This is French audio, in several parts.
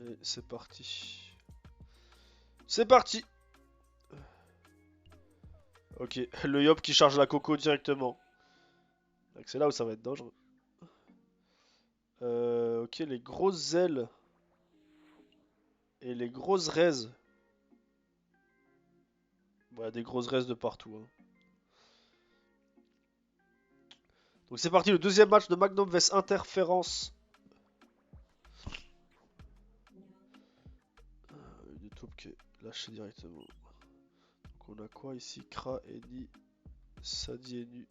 Et c'est parti. C'est parti. Ok, le Yop qui charge la coco directement. Donc c'est là où ça va être dangereux. Ok, les grosses ailes. Et les grosses raises. Voilà, des grosses raises de partout, hein. Donc c'est parti, le deuxième match de Magnum vs Interférence. Une taupe qui est lâchée directement. Donc on a quoi ici? Kra, Eni, Sadi et Nu.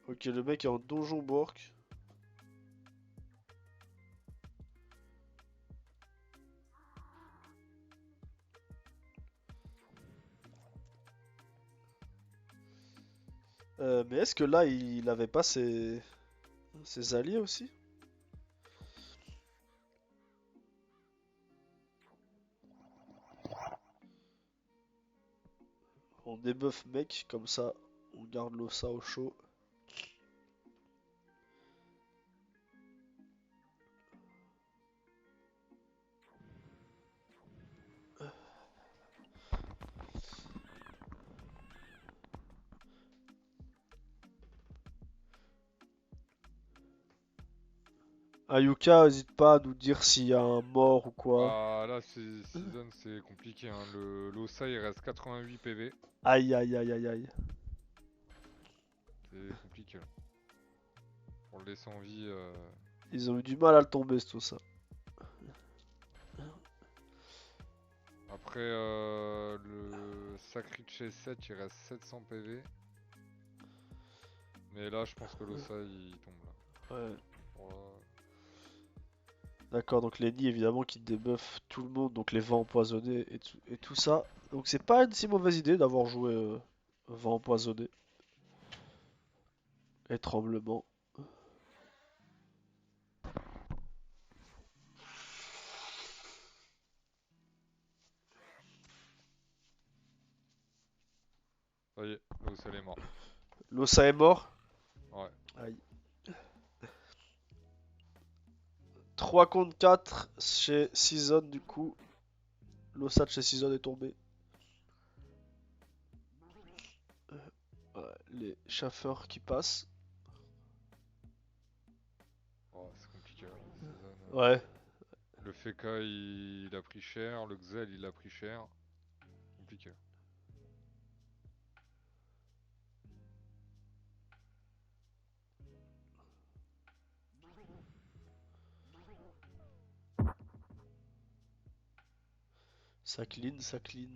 Ok, le mec est en donjon Bork. Mais est-ce que là il avait pas ses alliés aussi? On débuff mec, comme ça on garde l'Ossa au chaud. Ayuka, n'hésite pas à nous dire s'il y a un mort ou quoi. Bah là, Season, c'est compliqué. Hein. L'Ossa, il reste 88 PV. Aïe aïe aïe aïe aïe. C'est compliqué là. Pour le laisser en vie. Ils ont eu du mal à le tomber, tout ça. Après, le Sacrifice 7, il reste 700 PV. Mais là, je pense que l'Ossa, il tombe là. Ouais. Voilà. D'accord, donc les nids évidemment qui débuffent tout le monde, donc les vents empoisonnés et tout ça. Donc c'est pas une si mauvaise idée d'avoir joué vent empoisonné et tremblement. Ça y est, l'Ossa, il est mort. L'Ossa est mort. Ouais. Aïe. 3 contre 4 chez Season du coup. L'Ossa de chez Season est tombé. Ouais, les chaffeurs qui passent. Oh, c'est compliqué là. Season, Ouais. le Feka, il a pris cher. Le Xel, il a pris cher. Compliqué. Ça clean, ça clean.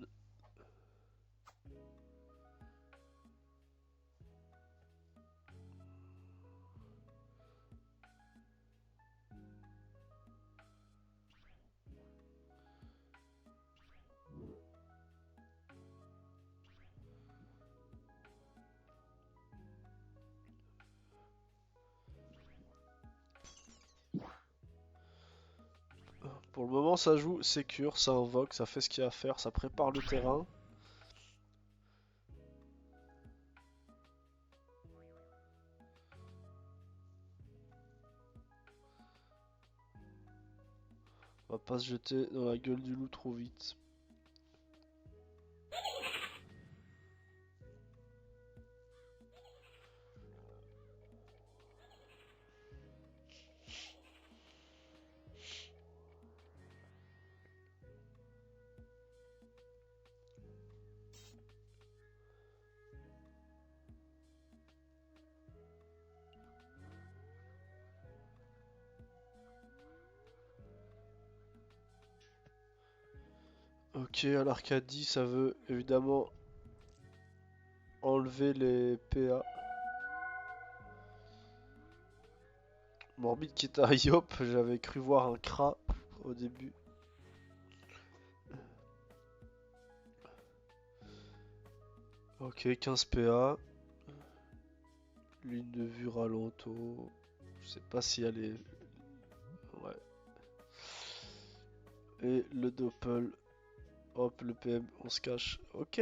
Pour le moment ça joue sécure, ça invoque, ça fait ce qu'il y a à faire, ça prépare le terrain. On va pas se jeter dans la gueule du loup trop vite. Ok, à l'Arcadie, ça veut évidemment enlever les PA. Morbide qui est à Yop, j'avais cru voir un Kra au début. Ok, 15 PA. Ligne de vue ralento. Je sais pas si elle est... Ouais. Et le doppel. Hop, le PM, on se cache. Ok.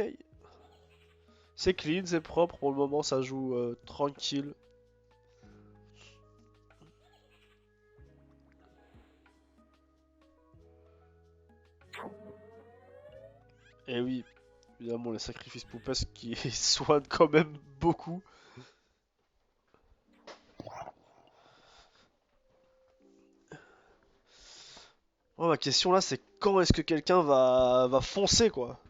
C'est clean, c'est propre, pour le moment ça joue tranquille. Et oui, évidemment les sacrifices poupesques qui soignent quand même beaucoup. Oh, ma question là c'est quand est-ce que quelqu'un va foncer quoi?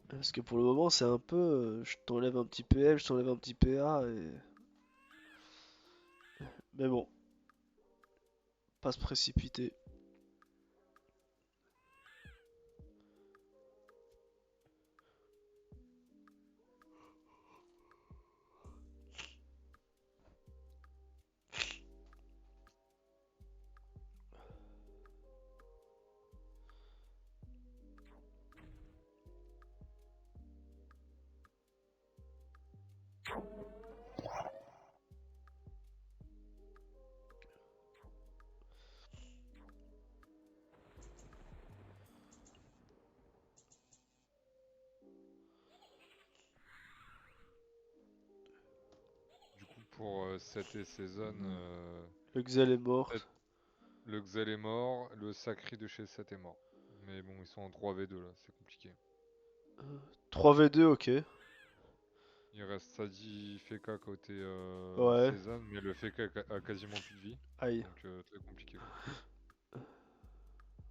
Parce que pour le moment c'est un peu... je t'enlève un petit PL, je t'enlève un petit PA et... Mais bon, pas se précipiter. Du coup, pour cette saison, Le Xel est mort. le Xel est mort, le Sacri de chez 7 est mort. Mais bon, ils sont en 3v2 là, c'est compliqué. 3v2, ok. Il reste Sadi Feka côté Ouais, Cézanne, mais le Feka a quasiment plus de vie. aïe. Donc très compliqué quoi.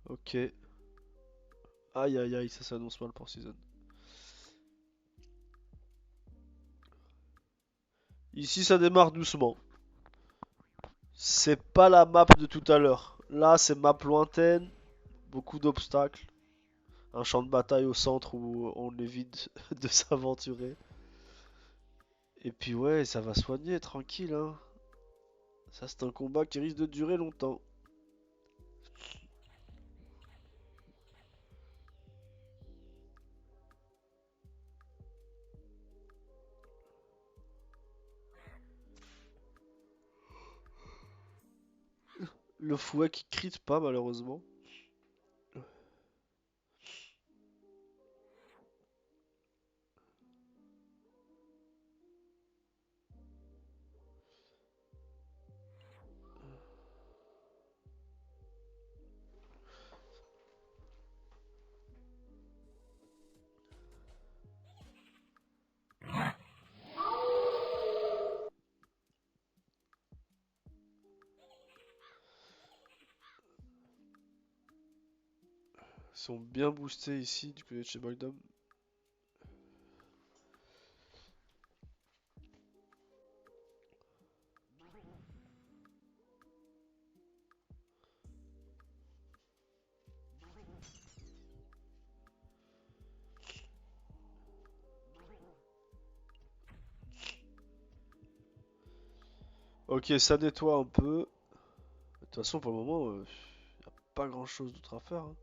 Ok. Aïe aïe aïe, ça s'annonce mal pour Season. Ici ça démarre doucement. C'est pas la map de tout à l'heure. Là c'est map lointaine, beaucoup d'obstacles. Un champ de bataille au centre où on évite de s'aventurer. Et puis ouais, ça va soigner, tranquille hein. Ça c'est un combat qui risque de durer longtemps. Le fouet qui crit pas malheureusement. Ils sont bien boostés ici du côté de chez Magnum. Ok, ça nettoie un peu. De toute façon, pour le moment, y a pas grand chose d'autre à faire, hein.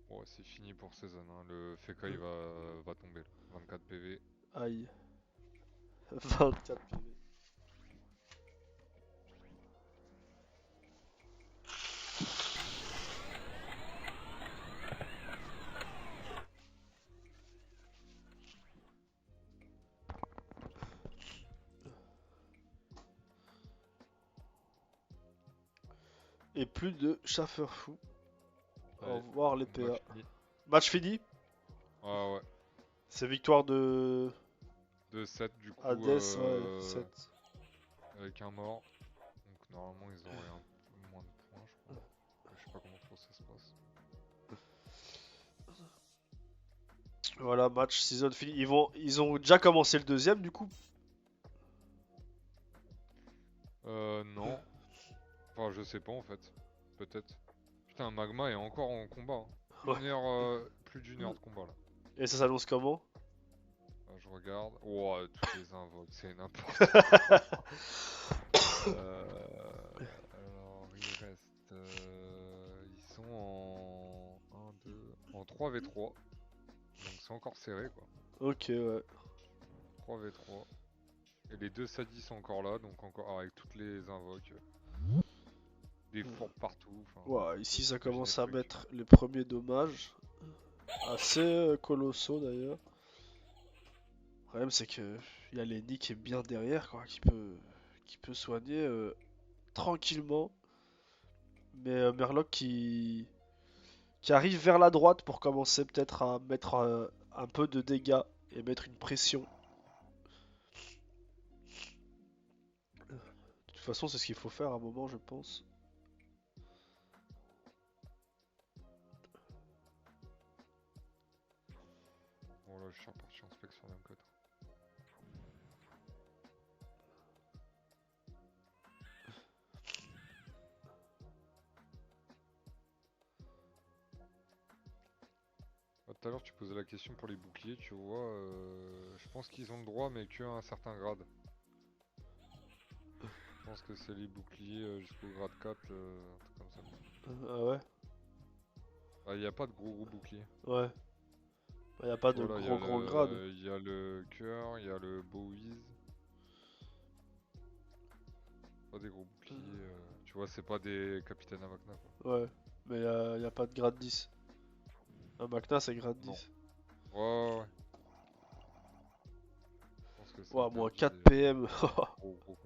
Bon, ouais, c'est fini pour Cézanne, hein. Le Feka il va tomber là. 24 PV. Aïe. 24 PV. Et plus de Schafferfou. Au Allez, revoir les combat PA. fini. Match fini. Ah ouais. C'est victoire de De 7 du coup Hades, ouais, 7. avec un mort. Donc normalement ils auraient un peu moins de points je crois. Je sais pas comment trop ça se passe. Voilà, match season fini. Ils ont déjà commencé le deuxième du coup. Non. Enfin je sais pas en fait. Peut-être. Putain Magma est encore en combat, hein. Ouais. Plus d'une heure de combat là. Et ça s'annonce comment? Je regarde. Oh, toutes les invoques, c'est n'importe quoi. Alors, il reste. Ils sont en 1, 2, en 3v3. Donc c'est encore serré quoi. Ok, ouais. 3v3. Et les deux sadis sont encore là, donc encore avec toutes les invoques. Des fourres partout. Enfin, Ouais, ici ça t'imagines commence le à truc. mettre les premiers dommages. Assez colossaux d'ailleurs. Le problème c'est que il y a Lenny qui est bien derrière quoi, qui peut soigner tranquillement. Mais Murloc qui arrive vers la droite pour commencer peut-être à mettre un peu de dégâts et mettre une pression. De toute façon c'est ce qu'il faut faire à un moment je pense. Bon là, je suis reparti en spec sur le même code. Tout à l'heure, tu posais la question pour les boucliers, tu vois. Je pense qu'ils ont le droit, mais qu'à un certain grade. Je pense que c'est les boucliers jusqu'au grade 4, un truc comme ça. Ah ouais? Ah, il n'y a pas de gros boucliers. Ouais. Il n'y a pas Tu de vois là, il y a gros grades. le cœur, il y a le Bowiz. Pas des gros boucliers. Tu vois, c'est pas des capitaines Amakna quoi. Ouais. Mais y a pas de grade 10. Un Magna c'est grade Non. 10. Ouais, ouais, ouais. Je pense que c'est Ouah, moins interdit 4 des PM. gros quoi.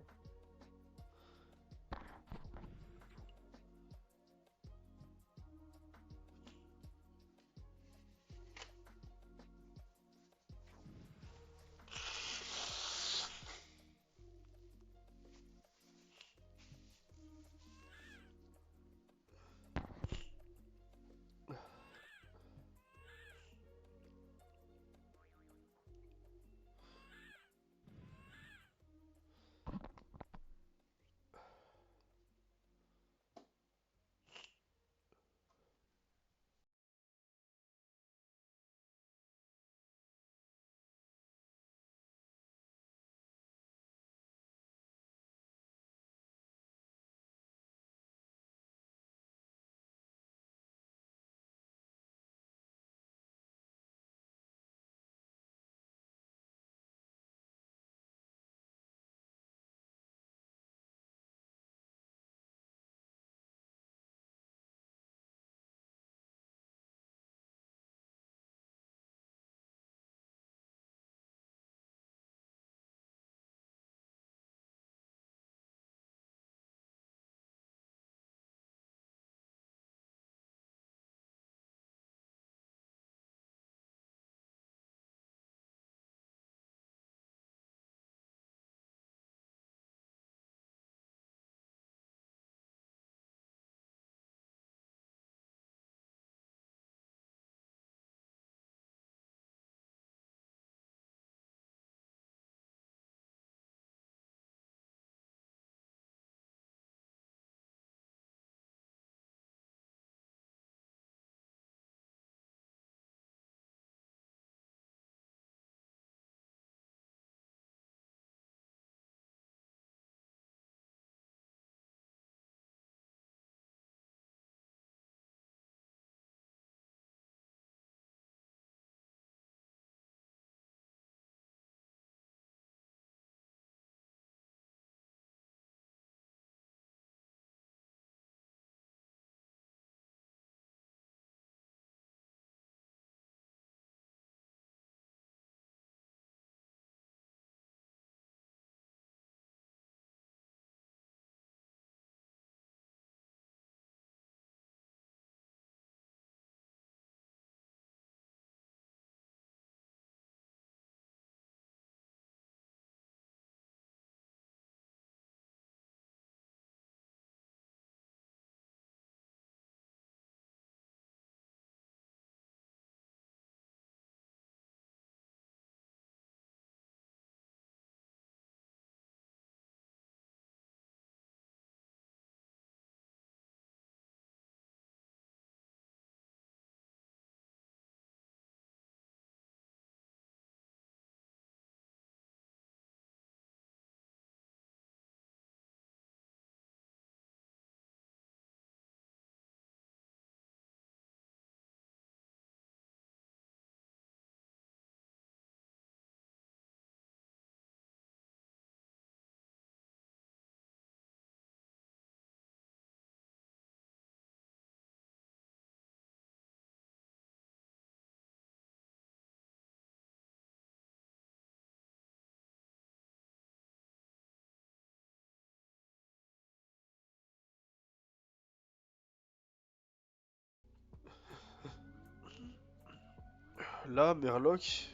Là, Merloc,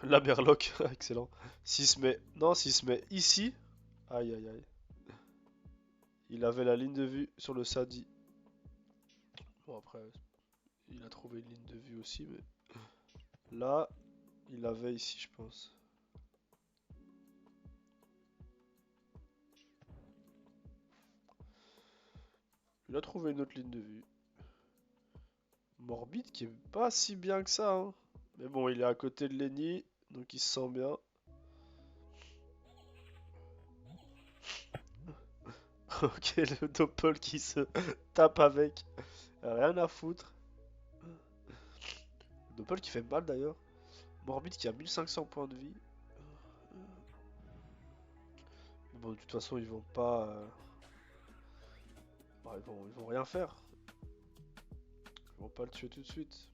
là, Merloc, excellent. S'il se met, non, s'il se met ici, aïe aïe aïe. Il avait la ligne de vue sur le Sadi. Bon après, il a trouvé une ligne de vue aussi, mais là, il avait ici, je pense. Il a trouvé une autre ligne de vue. Morbide qui est pas si bien que ça, hein. Mais bon, il est à côté de Lenny, donc il se sent bien. Ok, le Doppel qui se tape avec. Rien à foutre. Doppel qui fait mal d'ailleurs. Morbide qui a 1500 points de vie. Bon, de toute façon, ils vont pas. Bah, ils vont rien faire. Ils vont pas le tuer tout de suite.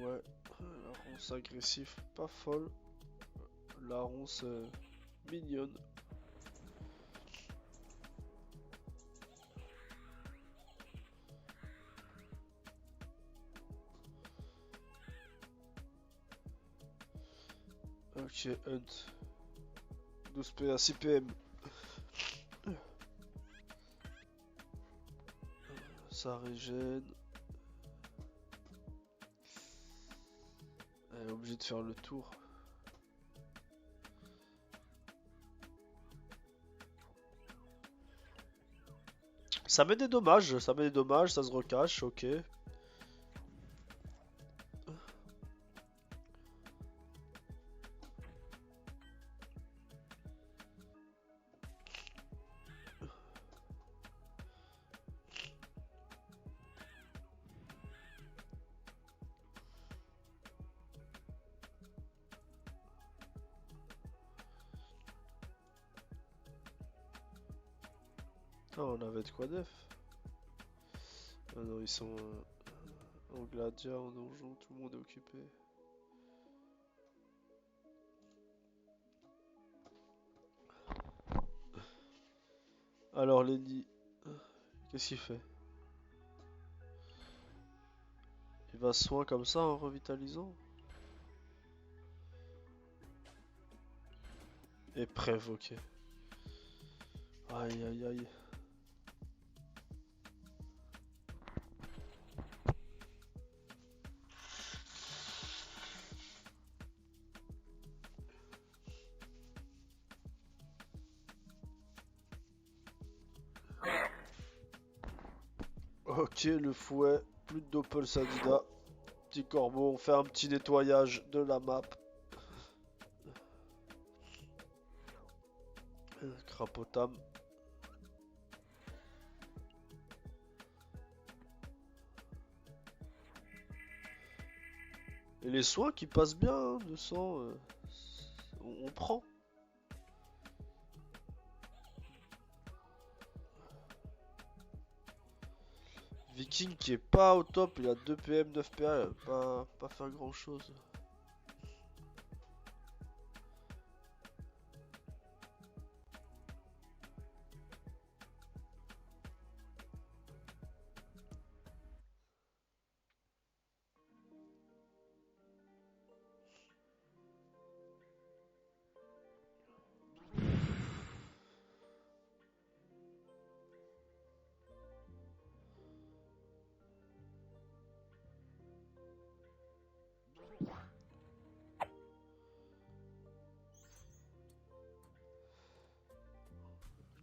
Ouais. La ronce agressif, pas folle. La ronce mignonne. Ok, Hunt. 12 PA, 6 PM. Ça régène. Elle est obligée de faire le tour. Ça met des dommages, ça se recache, ok. Ah, on avait de quoi def. Ah non, ils sont en gladia, en donjon, tout le monde est occupé. Alors, Lenny, qu'est-ce qu'il fait? Il va soin comme ça en revitalisant? Et Prève, ok. Aïe aïe aïe. Ok, le fouet, plus de Doppel Sadida. Petit corbeau, on fait un petit nettoyage de la map. Crapotam. Et les soins qui passent bien, hein, de sang, on prend. Viking qui est pas au top, il a 2 PM, 9 PA, il va pas faire grand chose.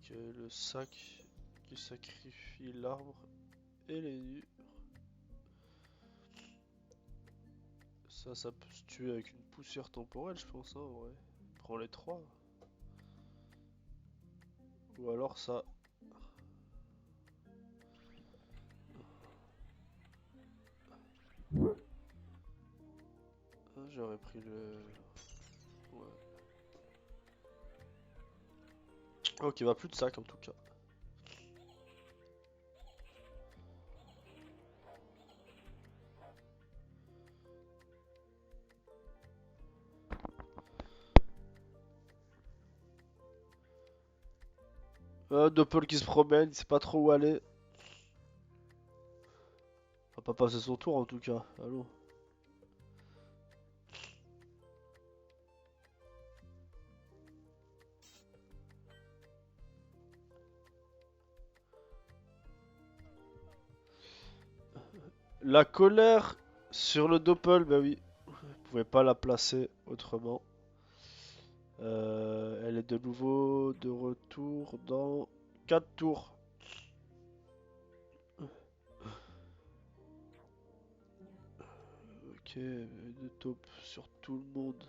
Ok, le sac qui sacrifie l'arbre et les nus. Ça peut se tuer avec une poussière temporelle, je pense, hein, ouais. Prends les 3. Ou alors ça. Ah, j'aurais pris le. Ouais. Ok, bah plus de sac en tout cas. Doppel qui se promène, il sait pas trop où aller. Il va pas passer son tour en tout cas. Allô. La colère sur le Doppel, bah oui. Vous pouvez pas la placer autrement. Elle est de nouveau de retour dans 4 tours. Ok, de taupe sur tout le monde.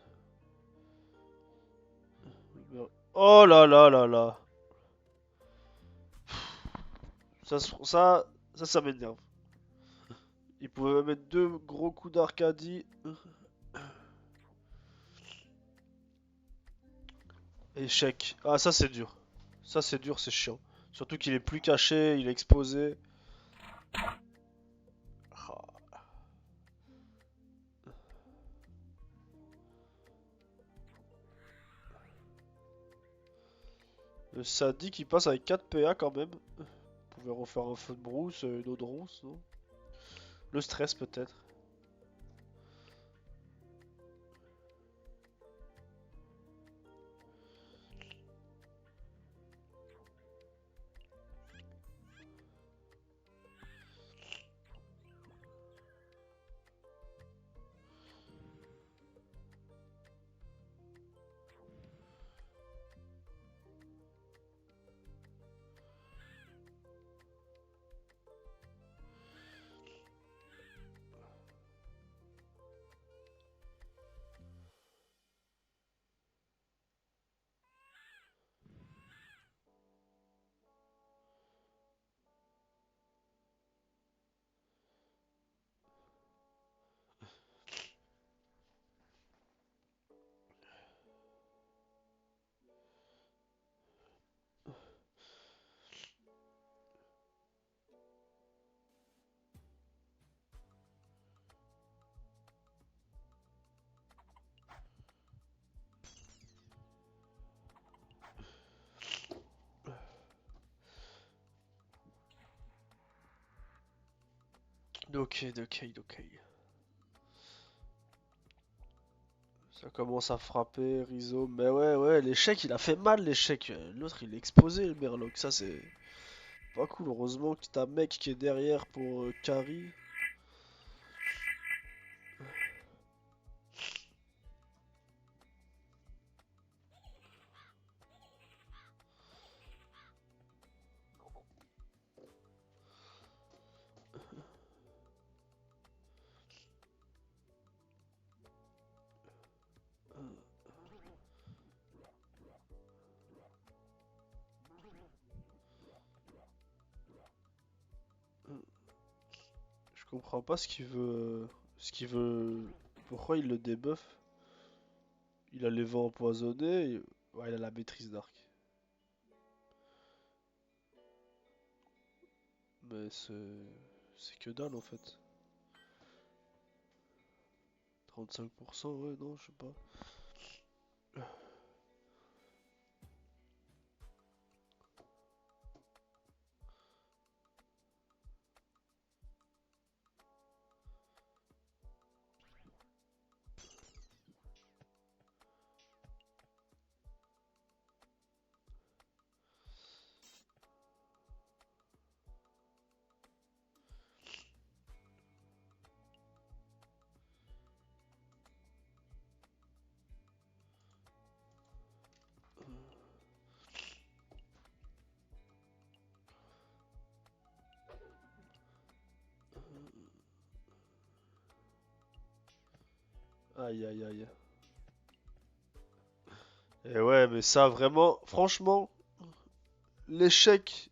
Oh là là là là. Ça, ça m'énerve. Il pouvait mettre deux gros coups d'Arcadie. Échec. Ah, ça c'est dur. Ça c'est dur, c'est chiant. Surtout qu'il est plus caché, il est exposé. Ah. Le sadique il passe avec 4 PA quand même. Vous pouvez refaire un feu de brousse, une eau de ronce, non? Le stress peut-être. Ok, ok, ok. Ça commence à frapper, Rizzo. Mais ouais, ouais, l'échec, il a fait mal, l'échec. L'autre, il est exposé, le Merloc. Ça, c'est pas cool. Heureusement que t'as mec qui est derrière pour carry. Je comprends pas ce qu'il veut. Ce qu'il veut. Pourquoi il le débuff? Il a les vents empoisonnés. Ouais, il a la maîtrise d'arc. Mais c'est. C'est que dalle en fait. 35%, ouais, non, je sais pas. Aïe aïe aïe. Et ouais, mais ça vraiment, franchement, l'échec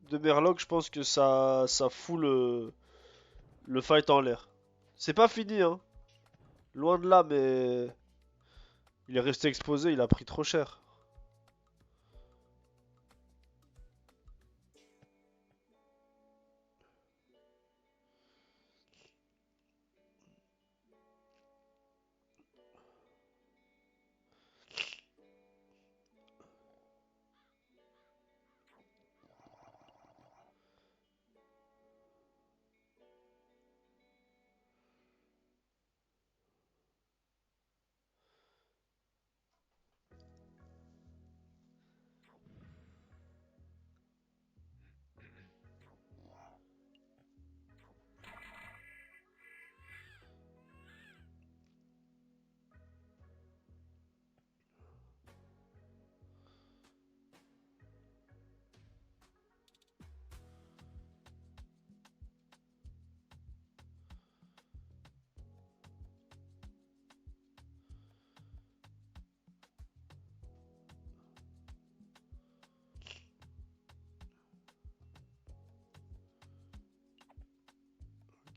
de Merlock, je pense que ça fout le fight en l'air. C'est pas fini, hein. Loin de là, mais il est resté exposé, il a pris trop cher.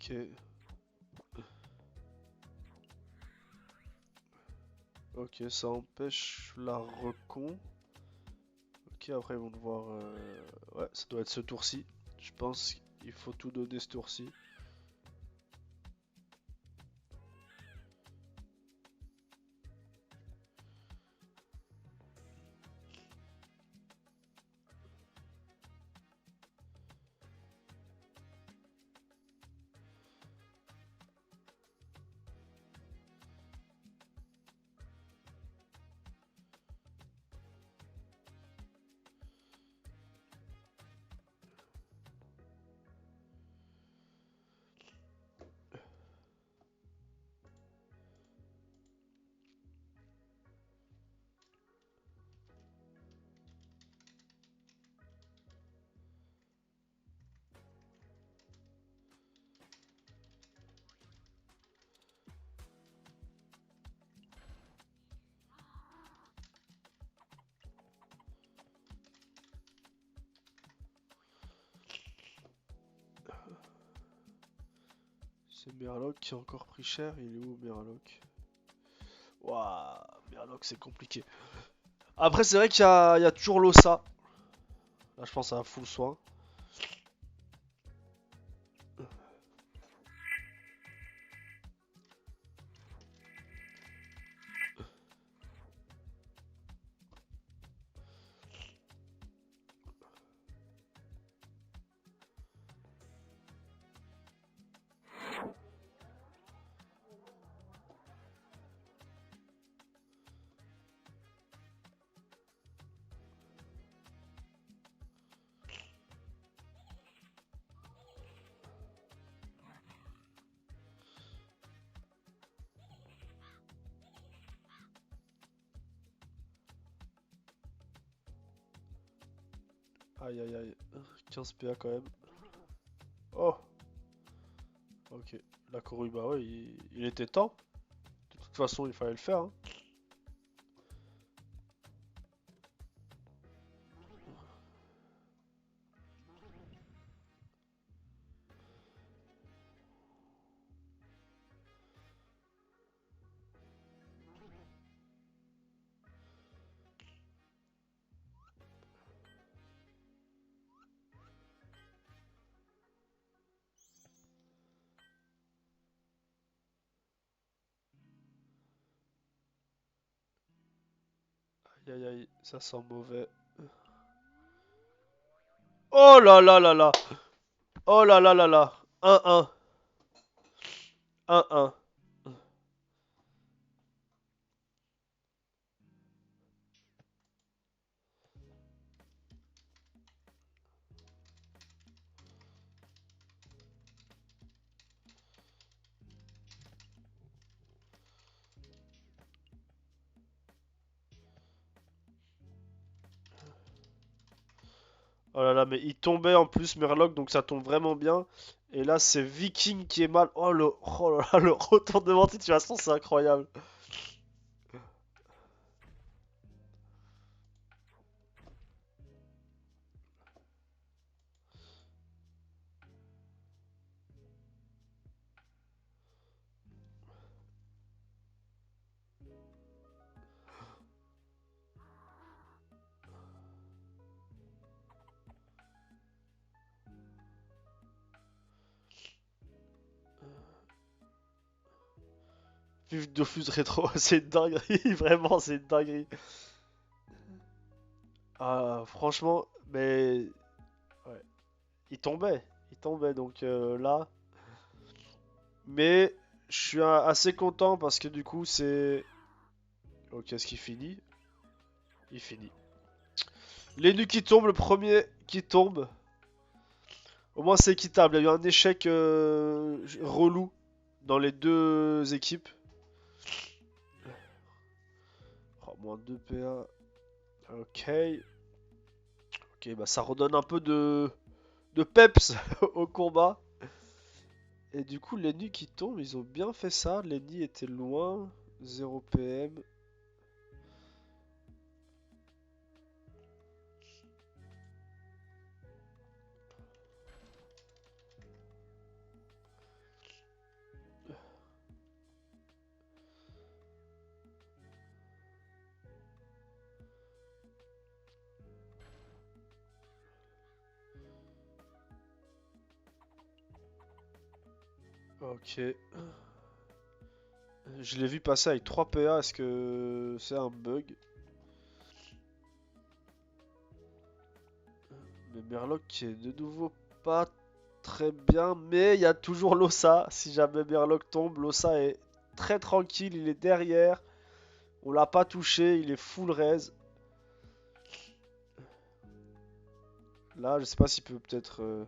Ok. Ok, ça empêche la recon. Ok, après ils vont devoir... Ouais, ça doit être ce tour-ci. Je pense qu'il faut tout donner ce tour-ci. C'est Murloc qui a encore pris cher. Il est où Murloc? Waouh, Murloc c'est compliqué. Après c'est vrai qu'il y a toujours l'Ossa. Là je pense à full soin. Aïe aïe aïe. 15 PA quand même. Oh. Ok. La Koruba, ouais, il était temps. De toute façon, il fallait le faire, hein. Aïe aïe aïe, ça sent mauvais. Oh là là là là. Oh là là là là. 1-1. 1-1. Oh là là, mais il tombait en plus Murloc, donc ça tombe vraiment bien. Et là, c'est Viking qui est mal. Oh là là, le retournement de situation, c'est incroyable. Vive Dofus rétro, c'est une dinguerie, vraiment, c'est une dinguerie. Ah, franchement, mais ouais, il tombait donc là. Mais je suis assez content parce que du coup, c'est. Ok, est-ce qu'il finit? Il finit. L'énu qui tombe, le premier qui tombe. Au moins, c'est équitable. Il y a eu un échec relou dans les deux équipes. Oh, moins 2 PA. Ok. Ok, bah ça redonne un peu de peps au combat. Et du coup, l'ennemi qui tombe, ils ont bien fait ça. L'ennemi était loin. 0 PM. Ok. Je l'ai vu passer avec 3 PA, est-ce que c'est un bug? Mais Merloc qui est de nouveau pas très bien, mais il y a toujours Lossa. Si jamais Merloc tombe, Lossa est très tranquille, il est derrière. On l'a pas touché, il est full raise. Là, je sais pas s'il peut peut-être...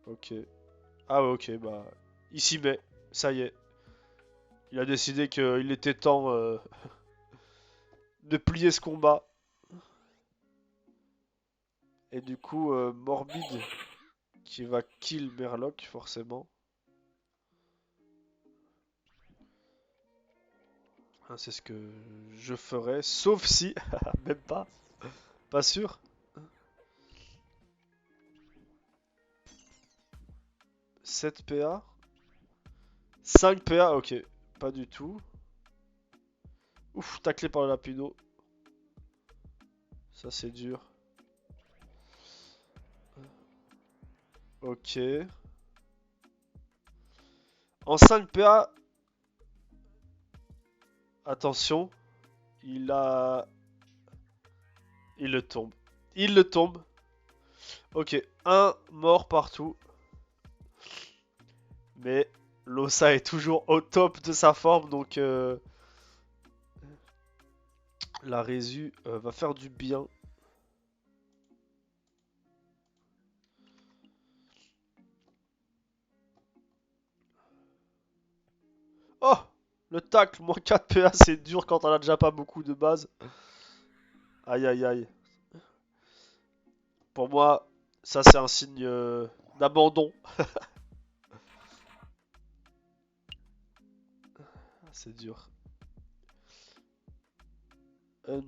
Ok. Ah ouais, ok, bah... Il s'y met, ça y est. Il a décidé qu'il était temps de plier ce combat. Et du coup, Morbid qui va kill Merloc, forcément. Hein, c'est ce que je ferais, sauf si... Même pas, pas sûr. 7 PA. 5 PA, ok. Pas du tout. Ouf, taclé par le Lapido. Ça, c'est dur. Ok. En 5 PA, attention. Il a... Il le tombe. Il le tombe. Ok, un mort partout. Mais Losa est toujours au top de sa forme, donc la résu va faire du bien. Oh, le tacle, moins 4 PA, c'est dur quand on a déjà pas beaucoup de base. Aïe aïe aïe. Pour moi, ça c'est un signe d'abandon. C'est dur. Hunt.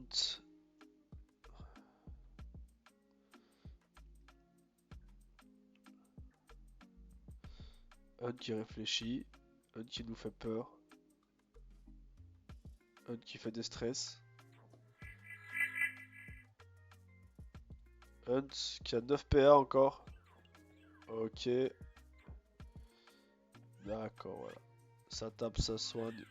Hunt qui réfléchit. Hunt qui nous fait peur. Hunt qui fait des stress. Hunt qui a 9 PA encore. Ok. D'accord, voilà. Ça tape, ça soigne.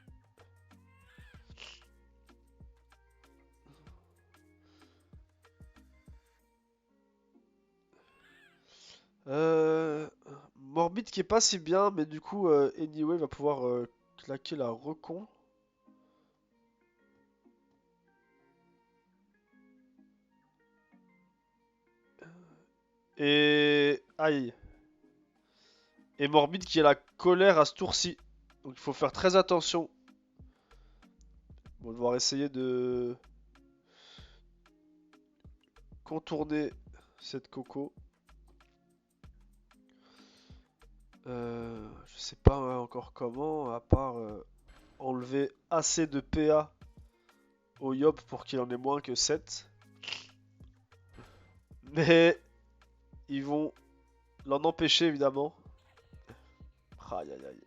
Morbid qui est pas si bien, mais du coup, Anyway va pouvoir claquer la recon. Et... Aïe. Et Morbid qui a la colère à ce tour-ci. Donc il faut faire très attention. On va devoir essayer de contourner cette coco. Je sais pas encore comment, à part enlever assez de PA au Yop pour qu'il en ait moins que 7. Mais ils vont l'en empêcher évidemment. Aïe aïe aïe.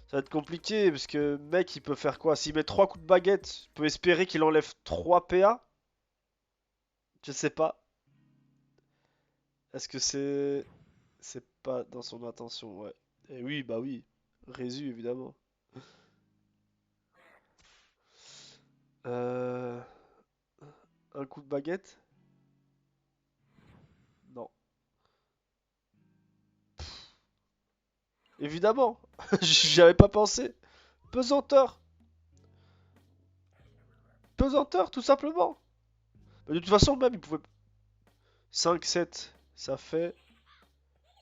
Ça va être compliqué parce que mec il peut faire quoi? S'il met 3 coups de baguette, il peut espérer qu'il enlève 3 PA? Je sais pas. Est-ce que c'est... C'est pas dans son intention, ouais. Et oui, bah oui. Résu évidemment. Euh... Un coup de baguette? Non. Évidemment. J'y avais pas pensé. Pesanteur. Pesanteur, tout simplement. Bah, de toute façon, même, il pouvait... 5, 7, ça fait...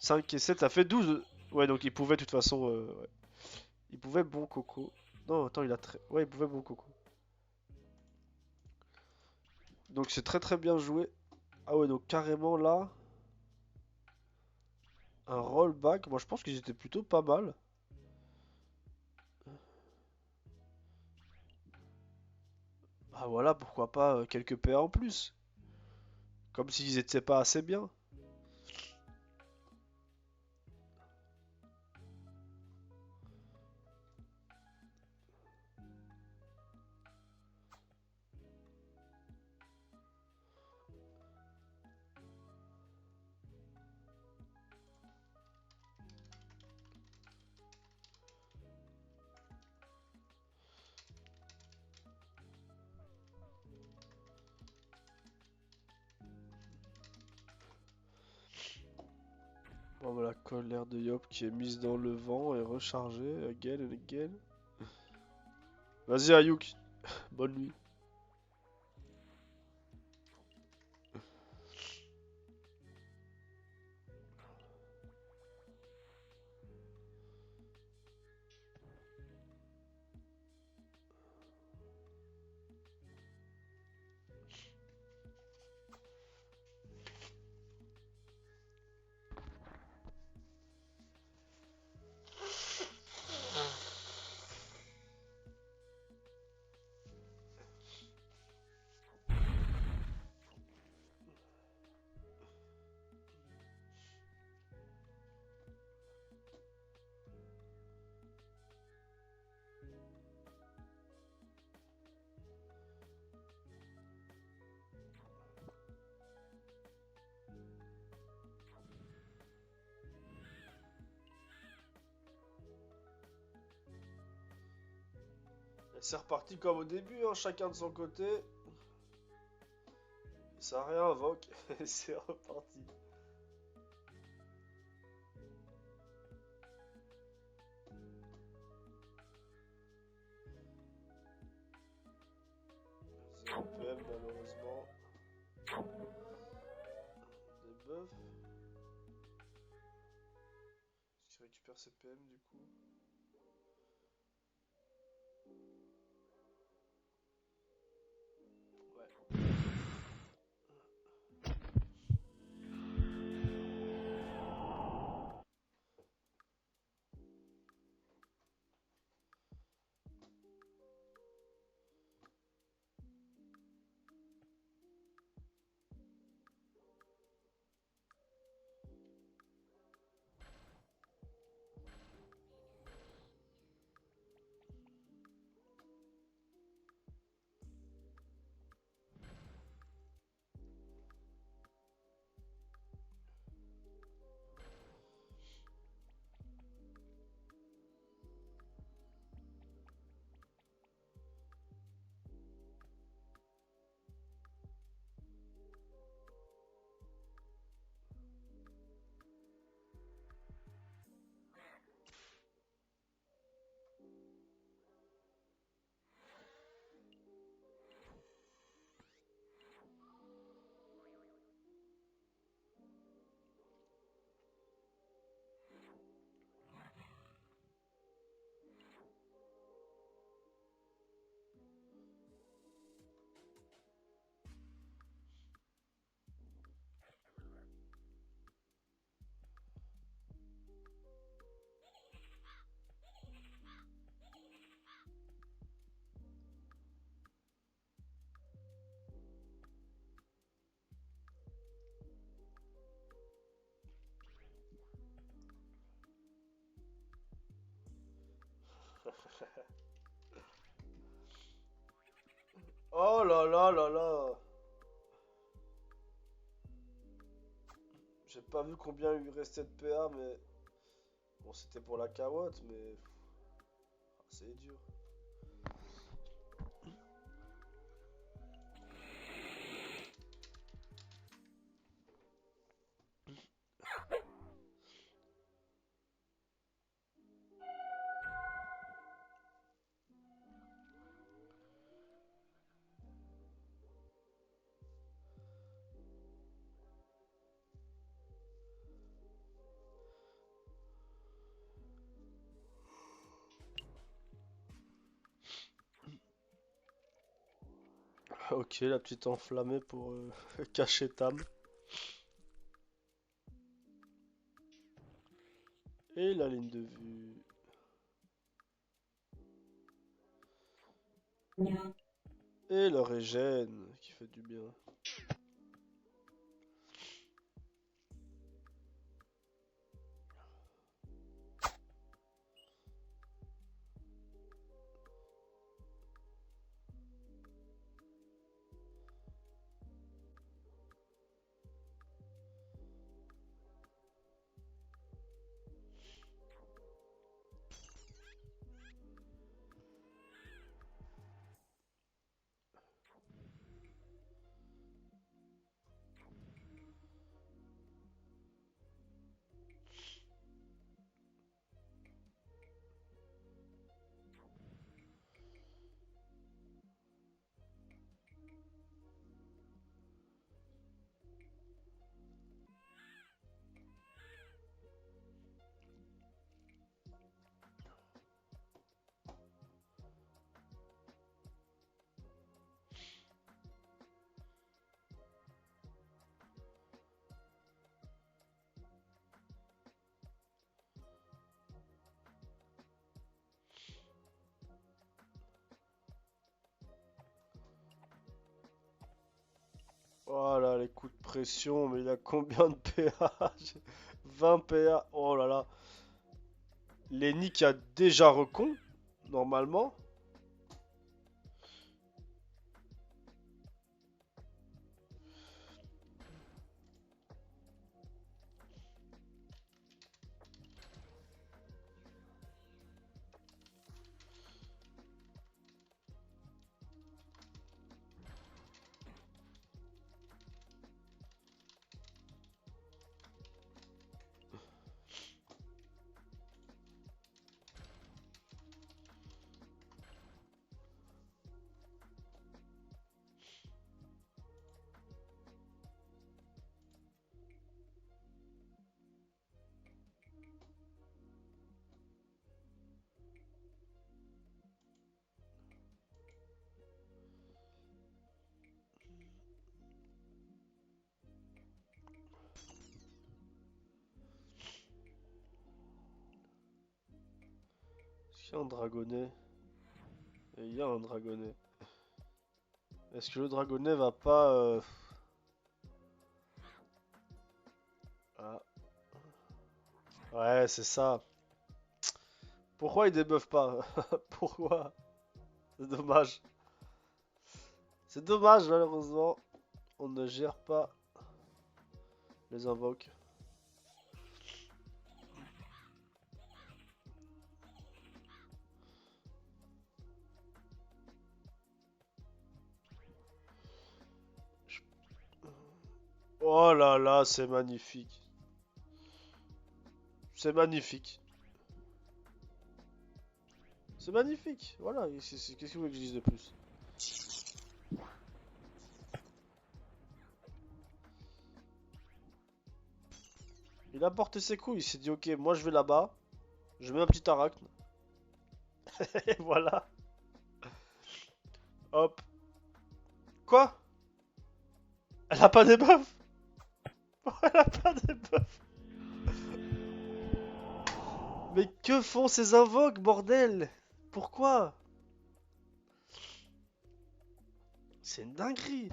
5 et 7, ça fait 12. Ouais, donc il pouvait de toute façon... ouais. Il pouvait bon coco. Non, attends, il a très... Ouais, il pouvait bon coco. Donc c'est très très bien joué. Ah ouais, donc carrément là... Un rollback. Moi, je pense qu'ils étaient plutôt pas mal. Ah voilà, pourquoi pas quelques PA en plus. Comme s'ils étaient pas assez bien. Oh, la colère de Yop qui est mise dans le vent et rechargée again and again. Vas-y Ayuk, bonne nuit. C'est reparti comme au début, hein, chacun de son côté. Ça réinvoque et c'est reparti. Zéro PM malheureusement. Des buffs. Est-ce qu'il récupère ses PM du coup? Ouais. Oh là là là là. J'ai pas vu combien il lui restait de PA, mais bon, c'était pour la carotte, mais c'est dur. Ok, la petite enflammée pour cacher Tam. Et la ligne de vue. Et le régène qui fait du bien. Voilà, les coups de pression, mais il a combien de PA? 20 PA. Oh là là. Lenny qui a déjà recon, normalement. Est-ce qu'il y a un dragonnet? Et il y a un dragonnet. Est-ce que le dragonnet va pas... Ah. Ouais, c'est ça. Pourquoi il débuffe pas? Pourquoi? C'est dommage. C'est dommage, malheureusement. On ne gère pas les invoques. Oh là là, c'est magnifique. C'est magnifique. C'est magnifique. Voilà, qu'est-ce que vous voulez que je dise de plus? Il a porté ses couilles, il s'est dit ok, moi je vais là-bas, je mets un petit arachne. Et voilà. Hop. Quoi? Elle a pas des buffs? Elle a pas des buffs? Mais que font ces invoques, bordel? Pourquoi? C'est une dinguerie.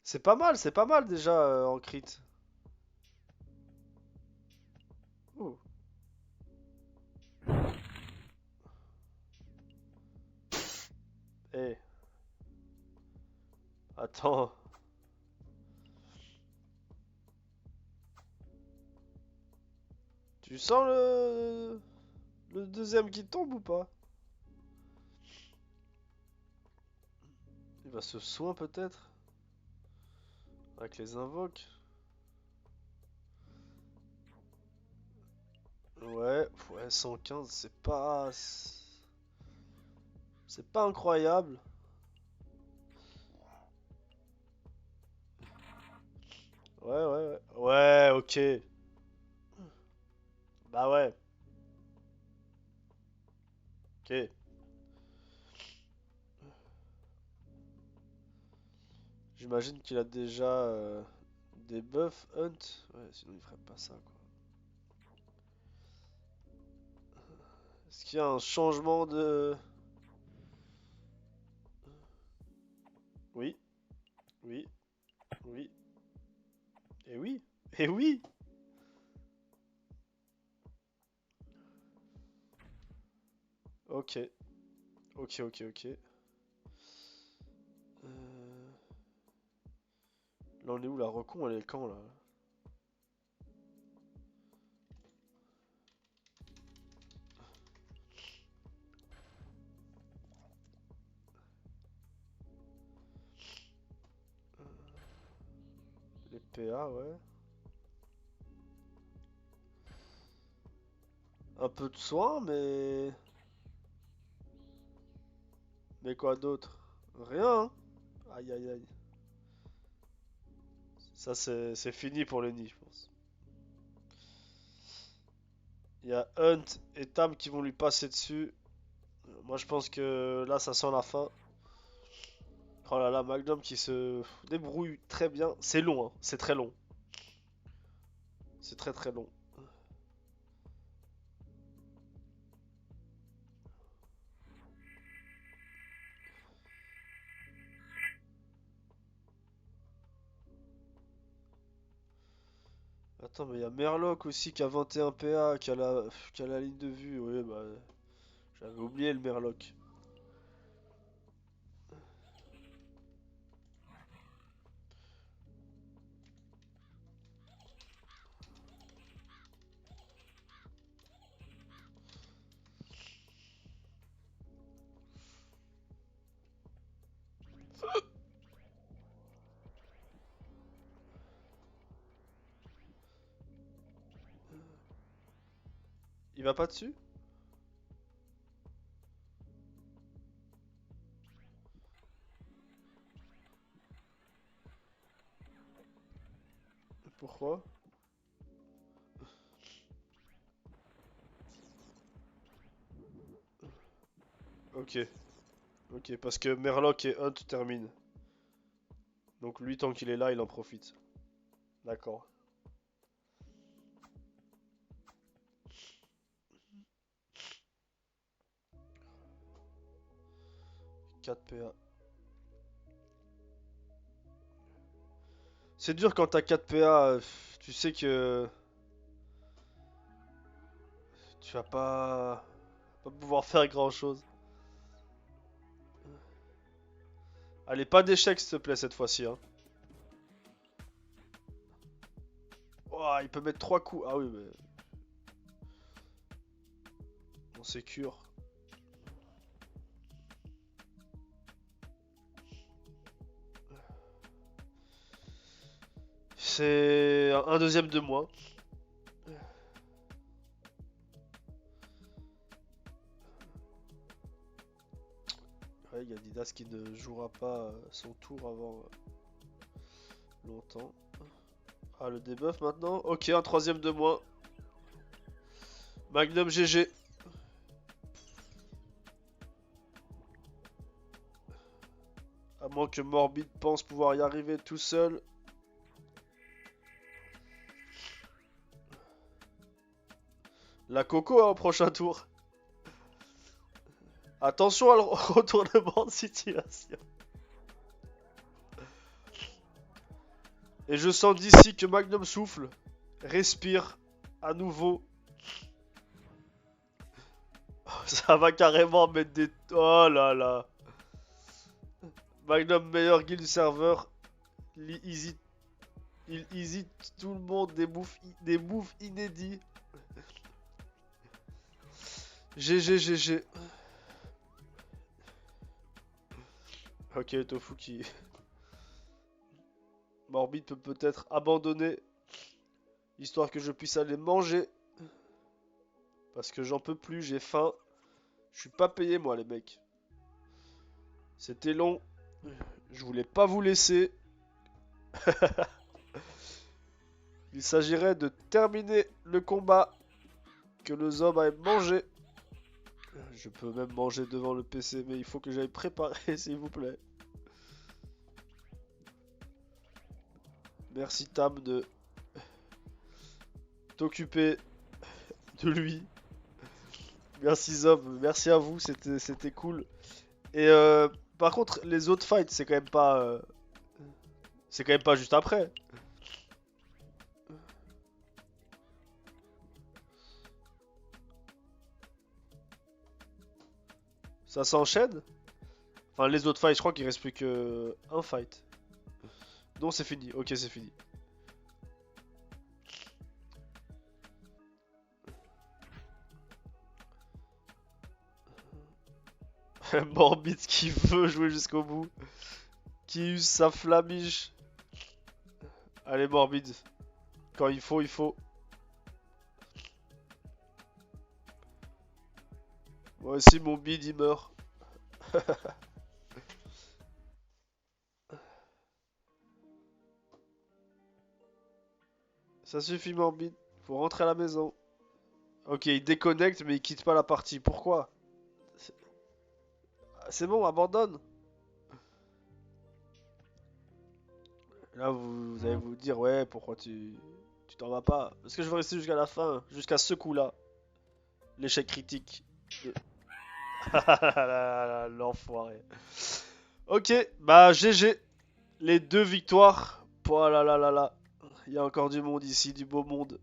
C'est pas mal déjà en crit. Ouh. Eh, attends. Tu sens le deuxième qui tombe ou pas? Il va se soin peut-être? Avec les invoques? Ouais, 115, c'est pas... C'est pas incroyable. Ouais. Ouais, ok. Bah ouais, ok. J'imagine qu'il a déjà des buffs hunt. Ouais, sinon il ferait pas ça, quoi. Est-ce qu'il y a un changement de... Oui, oui, oui. Et oui, et oui. Ok, ok. Euh, Là on est où la recon? Elle est quand là? Les PA, ouais. Un peu de soin, mais... Mais quoi d'autre? Rien, hein. Aïe. Ça c'est fini pour le nid, je pense. Il y a Hunt et Tam qui vont lui passer dessus. Moi je pense que là ça sent la fin. Oh là là, Magnum qui se débrouille très bien. C'est long, hein. C'est très long. C'est très très long. Attends, mais il y a Merlock aussi qui a 21 PA, qui a la ligne de vue. Oui, bah, j'avais oublié le Merlock. Il va pas dessus? Pourquoi? Ok, ok, parce que Merlock et Hunt terminent. Donc lui, tant qu'il est là, il en profite. D'accord. 4 PA. C'est dur quand t'as 4 PA, tu sais que tu vas pas pouvoir faire grand chose. Allez, pas d'échec s'il te plaît cette fois-ci, hein. Ouah, il peut mettre 3 coups. Ah oui, mais on sécure. C'est un deuxième de moins. Ouais, il y a Didas qui ne jouera pas son tour avant longtemps. Ah, le debuff maintenant. Ok, un troisième de moins. Magnum GG. À moins que Morbid pense pouvoir y arriver tout seul. La Coco hein, au prochain tour. Attention au retournement de situation. Et je sens d'ici que Magnum souffle, respire à nouveau. Ça va carrément mettre des... Oh là là. Magnum meilleur guild serveur. Il hésite, il hésite tout le monde, des moves inédits. GG, GG. Ok, Tofu qui... Morbid peut peut-être abandonner, histoire que je puisse aller manger. Parce que j'en peux plus, j'ai faim. Je suis pas payé moi les mecs. C'était long. Je voulais pas vous laisser. Il s'agirait de terminer le combat. Que le zob aille manger. Je peux même manger devant le PC, mais il faut que j'aille préparer, s'il vous plaît. Merci Tam de t'occuper de lui. Merci Zob, merci à vous, c'était cool. Et par contre, les autres fights, c'est quand même pas juste après. Ça s'enchaîne. Enfin, les autres fights, je crois qu'il reste plus que un fight. Non, c'est fini. Ok, c'est fini. Morbid qui veut jouer jusqu'au bout. Qui use sa flamiche. Allez, Morbid. Quand il faut, il faut. Moi aussi, mon bid, il meurt. Ça suffit, Morbid. Faut rentrer à la maison. Ok, il déconnecte mais il quitte pas la partie. Pourquoi? C'est bon, abandonne. Là, vous allez vous dire, ouais, pourquoi tu t'en vas pas? Parce que je veux rester jusqu'à la fin, jusqu'à ce coup-là. L'échec critique. L'enfoiré. Ok, bah GG. Les deux victoires. Oh là là là là. Il y a encore du monde ici, du beau monde.